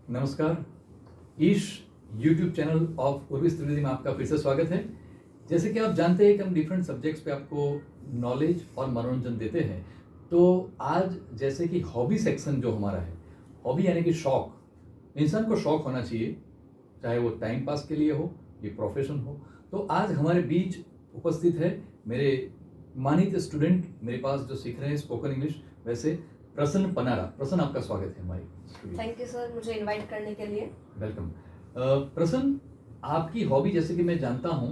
नमस्कार। ईश YouTube channel of उर्विस Trivedi में आपका फिर से स्वागत है। जैसे कि आप जानते हैं कि हम डिफरेंट सब्जेक्ट्स पे आपको नॉलेज और मनोरंजन देते हैं, तो आज जैसे कि हॉबी सेक्शन जो हमारा है, हॉबी यानी कि शौक, इंसान को शौक होना चाहिए, चाहे वो टाइम पास के लिए हो या प्रोफेशन हो। तो आज हमारे बीच उपस्थित है मेरे मानित स्टूडेंट, मेरे पास जो सीख रहे हैं स्पोकन इंग्लिश, वैसे प्रसन्न पनारा। प्रसन्न, आपका स्वागत है हमारी स्टूडियो। थैंक यू सर, मुझे इनवाइट करने के लिए। वेलकम। प्रसन्न, आपकी हॉबी जैसे कि मैं जानता हूँ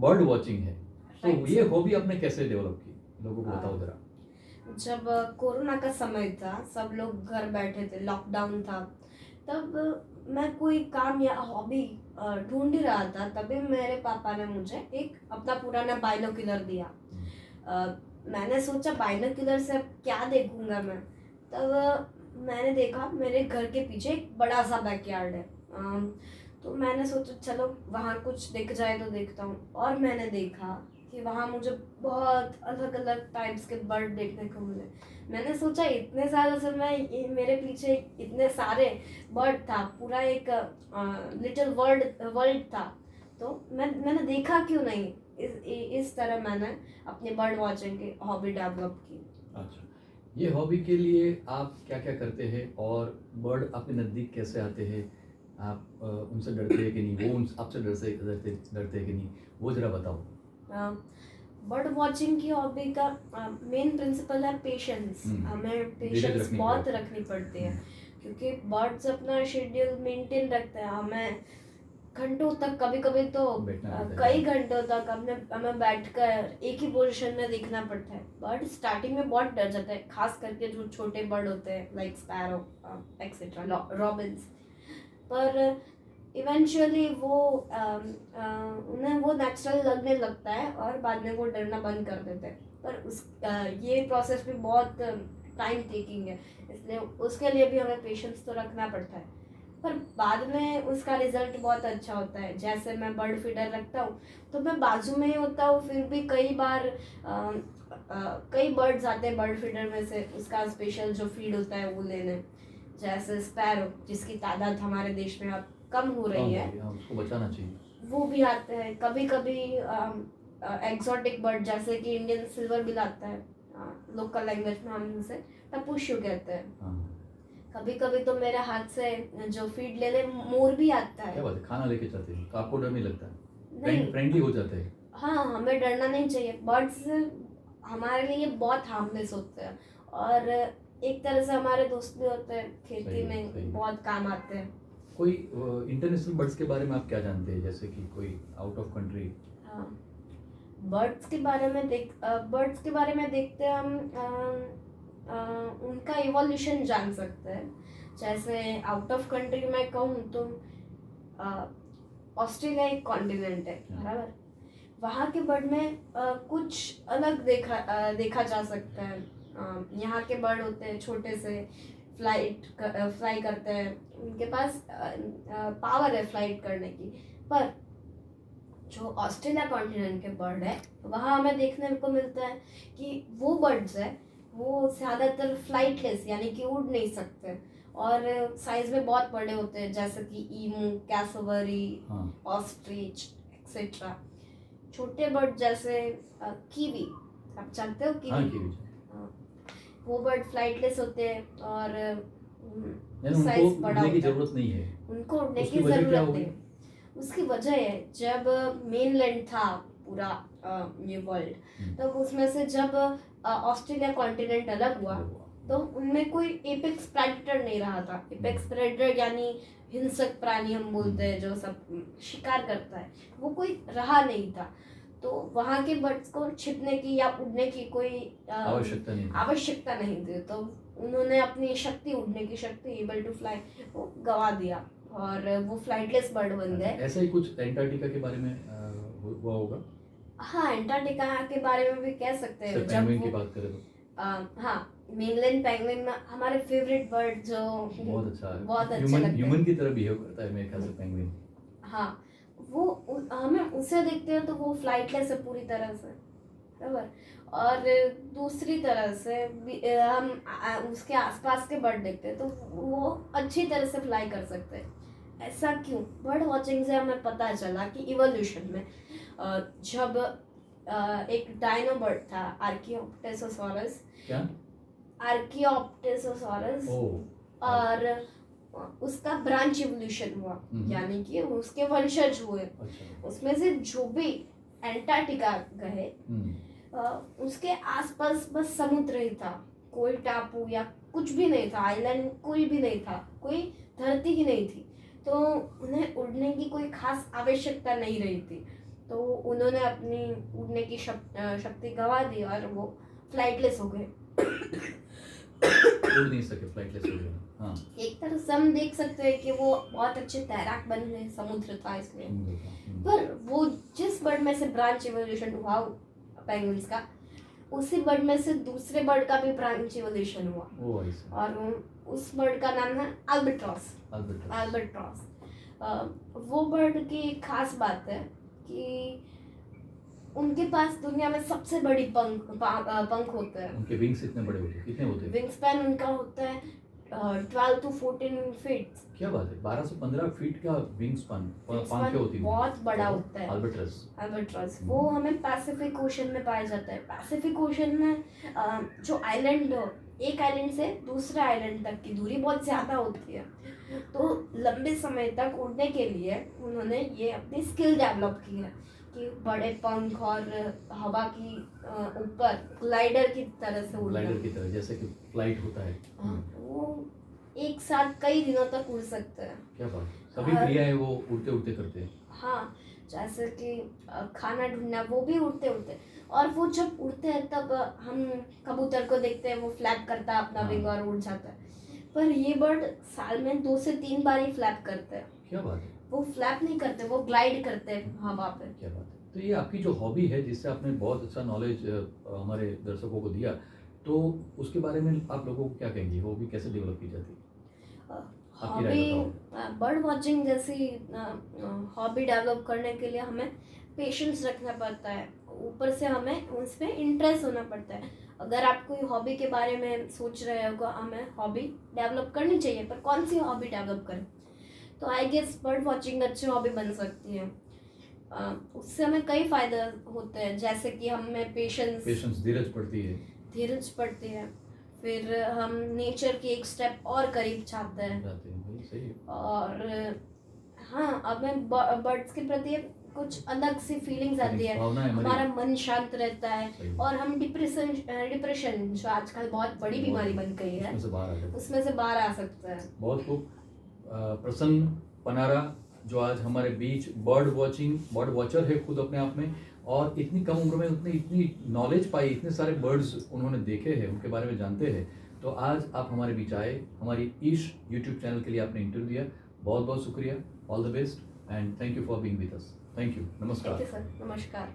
बर्ड वॉचिंग है, तो Right, ये sir. हॉबी आपने कैसे डेवलप की, लोगों को बताओ जरा। जब कोरोना का समय था, सब लोग घर बैठे थे, लॉकडाउन था, तब मैं कोई काम या हॉबी ढूंढ ही रहा था। तभी मेरे पापा ने मुझे एक अपना पुराना बाइनोक्यूलर दिया। मैंने सोचा बाइनोक्यूलर से अब क्या देखूंगा मैं। तब मैंने देखा मेरे घर के पीछे एक बड़ा सा बैकयार्ड है। तो मैंने सोचा चलो वहाँ कुछ दिख जाए तो देखता हूँ। और मैंने देखा कि वहाँ मुझे बहुत अलग अलग टाइप्स के बर्ड देखने को मिले। मैंने सोचा इतने सालों से मैं मेरे पीछे इतने सारे बर्ड था, पूरा एक लिटिल वर्ल्ड था। तो मैंने देखा क्यों नहीं। इस तरह मैंने अपने बर्ड वॉचिंग की हॉबी डेवलप की। अच्छा, ये हॉबी के लिए आप क्या क्या करते हैं और बर्ड आपके नज़दीक कैसे आते हैं? आप उनसे डरते हैं कि नहीं, वो आपसे डरते हैं कि नहीं, वो जरा बताओ। बर्ड वॉचिंग की हॉबी का मेन प्रिंसिपल है पेशेंस। हमें पेशेंस बहुत रखनी पड़ती है, क्योंकि बर्ड्स अपना शेड्यूल मेंटेन रखते हैं। हमें घंटों तक, कभी कभी तो कई घंटों तक हमें बैठकर एक ही पोजीशन में देखना पड़ता है। बर्ड स्टार्टिंग में बहुत डर जाता है, खास करके जो छोटे बर्ड होते हैं लाइक स्पैरो एक्सेट्रा, रॉबिन्स। पर इवेंचुअली वो उन्हें वो नेचुरल लगने लगता है और बाद में वो डरना बंद कर देते हैं। पर ये प्रोसेस भी बहुत टाइम टेकिंग है, इसलिए उसके लिए भी हमें पेशेंस तो रखना पड़ता है। पर बाद में उसका रिजल्ट बहुत अच्छा होता है। जैसे मैं बर्ड फीडर रखता हूँ तो मैं बाजू में ही होता हूँ, फिर भी कई बार कई बर्ड्स आते हैं बर्ड फीडर में से उसका स्पेशल जो फीड होता है वो लेने। जैसे स्पैरो, जिसकी तादाद हमारे देश में अब कम हो रही है, उसको बचाना चाहिए, वो भी आते हैं। कभी कभी एक्सोटिक बर्ड जैसे कि इंडियन सिल्वर बिल आता है, लोकल लैंग्वेज में हम उसे टपुशू कहते हैं। कभी कभी तो मेरे हाथ से जो फीड ले ले मोर भी आता है। क्या बात है, खाना लेके चलते हैं तो आपको डर नहीं लगता? नहीं, फ्रेंडली हो जाते हैं। हाँ, हमें डरना नहीं चाहिए। बर्ड्स हमारे लिए बहुत हार्मलेस होते हैं और एक तरह से हमारे दोस्त भी होते हैं, खेती में बहुत काम आते हैं। कोई इंटरनेशनल बर्ड्स के बारे में आप क्या जानते हैं, जैसे कि कोई आउट ऑफ कंट्री? हाँ, बर्ड्स के बारे में देखते हैं हम। उनका इवोल्यूशन जान सकते हैं। जैसे आउट ऑफ कंट्री में कहूँ तो ऑस्ट्रेलिया एक कॉन्टिनेंट है, बराबर। वहाँ के बर्ड में कुछ अलग देखा जा सकता है। यहाँ के बर्ड होते हैं छोटे से, फ्लाई करते हैं, उनके पास पावर है फ्लाइट करने की। पर जो ऑस्ट्रेलिया कॉन्टिनेंट के बर्ड है, वहाँ हमें देखने को मिलता है कि वो बर्ड्स है वो ज़्यादातर फ्लाइटलेस यानी कि उड़ नहीं सकते और साइज में बहुत बड़े होते हैं, जैसे कि ईमू, कैसोवरी, ऑस्ट्रिच एक्सेट्रा। छोटे बर्ड जैसे कीवी, आप जानते हो कीवी? वो बर्ड फ्लाइटलेस होते हैं और साइज बड़ा होता है। जरूरत नहीं है उनको उड़ने की जरूरत नहीं। उसकी वजह है, जब मेनलैंड था पूरा ये वर्ल्ड, तब उसमें से जब ऑस्ट्रेलिया कॉन्टिनेंट अलग हुआ तो उनमें कोई एपेक्स प्रेडेटर नहीं रहा था। एपेक्स प्रेडेटर यानी हिंसक प्राणी हम बोलते हैं, जो सब शिकार करता है, वो कोई रहा नहीं था। तो वहाँ के बर्ड्स को छिपने की या उड़ने की कोई आवश्यकता नहीं थी। तो उन्होंने अपनी शक्ति, उड़ने की शक्ति, एबल टू फ्लाई, वो गवा दिया और वो फ्लाइटलेस बर्ड बन गए। ऐसा ही कुछ एंटार्क्टिका के बारे में हुआ होगा? हाँ, एंटार्क्टिका के बारे में भी कह सकते हैं। जब की बात करें तो हाँ, मेनलैंड पेंगुइन में हमारे फेवरेट बर्ड जो बहुत अच्छा है, बहुत अच्छा लगता है, ह्यूमन की तरह बिहेव करता है मेरे ख्याल से पेंगुइन। हाँ, वो हमें उसे देखते हैं तो वो फ्लाइटलेस है पूरी तरह से। बराबर। और दूसरी तरह से हम उसके आसपास के बर्ड देखते हैं तो वो अच्छी तरह से फ्लाई कर सकते हैं। ऐसा क्यों? बर्ड वॉचिंग से हमें पता चला कि इवोल्यूशन में जब एक डायनो बर्ड था, आर्कियोप्टेरोसॉरस। क्या? आर्कियोप्टेरोसॉरस। ओह, और उसका ब्रांच इवोल्यूशन हुआ, यानी कि उसके वंशज हुए। अच्छा। उसमें से जो भी एंटार्क्टिका गए उसके आसपास बस समुद्र ही था, कोई टापू या कुछ भी नहीं था, आइलैंड कोई भी नहीं था, कोई धरती ही नहीं थी। तो उन्हें उड़ने की कोई खास आवश्यकता नहीं रही थी, तो उन्होंने अपनी उड़ने की शक्ति गंवा दी और वो फ्लाइटलेस हो गए। उड़ नहीं सके, फ्लाइटलेस हो गए। हाँ, एक तरह से हम देख सकते हैं कि वो बहुत अच्छे तैराक बन गए, समुद्र था इसलिए। पर वो जिस बर्ड में से ब्रांच इवोल्यूशन हुआ पेंगुइन्स का, उसी बर्ड में से दूसरे बर्ड का भी ब्रांच इवोल्यूशन हुआ। ओह, ऐसा। और उस बर्ड का नाम है अल्बाट्रॉस। अल्बर्टस। अल्बाट्रॉस। वो बर्ड की खास बात है कि उनके पास दुनिया में सबसे बड़ी पंख होते हैं। उनके विंग्स इतने बड़े होते हैं, कितने होते हैं? विंग स्पैन उनका होता है 12 to 14 फीट। क्या बात है, 12 से 15 फीट का विंग स्पैन पंख होती है। बहुत बड़ा होता है अल्बाट्रस। वो हमें पैसिफिक ओशन में पाया जाता है। पैसिफिक ओशन में जो आइलैंड, एक आइलैंड से दूसरे आइलैंड तक की दूरी बहुत ज़्यादा होती है, तो लंबे समय तक उड़ने के लिए उन्होंने ये अपनी स्किल डेवलप की है कि बड़े पंख और हवा की ऊपर ग्लाइडर की तरह से उड़ना। ग्लाइडर की तरह, जैसे कि फ्लाइट होता है। वो एक साथ कई दिनों तक उड़ सकते हैं। क्या बात है, सभी क्रियाएं वो उड़ते उड़ते करते हैं। हाँ, जैसे कि खाना ढूंढना, वो भी उड़ते उड़ते। और वो जब उड़ते हैं तब हम कबूतर को देखते हैं, वो फ्लैप करता है अपना विंग और उड़ जाता है। पर ये बर्ड साल में 2 से 3 बार ही फ्लैप करते हैं। क्या बात है, वो फ्लैप नहीं करते, वो ग्लाइड करते हैं हवा पे। क्या बात है। तो ये आपकी जो हॉबी है, जिससे आपने बहुत अच्छा नॉलेज हमारे दर्शकों को दिया, तो उसके बारे में आप लोगों को क्या कहेंगे? हॉबी कैसे डेवलप की जाती है? आपकी राय हॉबी बर्ड वॉचिंग जैसी हॉबी डेवलप करने के लिए हमें पेशेंस रखना पड़ता है, ऊपर से हमें उसमें इंटरेस्ट होना पड़ता है। अगर आप कोई हॉबी के बारे में सोच रहे हो, हमें हॉबी डेवलप करनी चाहिए, पर कौन सी हॉबी डेवलप करें? तो आई गेस बर्ड वॉचिंग अच्छी हॉबी बन सकती है। उससे हमें कई फायदे होते हैं, जैसे कि हमें पेशेंस, धीरज पड़ती है। फिर हम नेचर के एक स्टेप और करीब जाते हैं। भाई, सही है। और हाँ, अब मैं बर्ड्स के प्रति कुछ अलग सी फीलिंग्स आती है, हमारा मन शांत रहता है और हम डिप्रेशन जो आजकल बहुत बड़ी बीमारी बन गई है, उसमें से बाहर आ सकते हैं। बहुत खूब। प्रसन्न पनारा जो आज हमारे बीच बर्ड वॉचर है खुद अपने आप में, और इतनी कम उम्र में इतनी नॉलेज पाई, इतने सारे बर्ड्स उन्होंने देखे हैं, उनके बारे में जानते हैं। तो आज आप हमारे बीच आए, हमारी ईश यूट्यूब चैनल के लिए आपने इंटरव्यू दिया। बहुत बहुत शुक्रिया। All the best and thank you for being with us. Thank you. नमस्कार। Thank you sir. नमस्कार।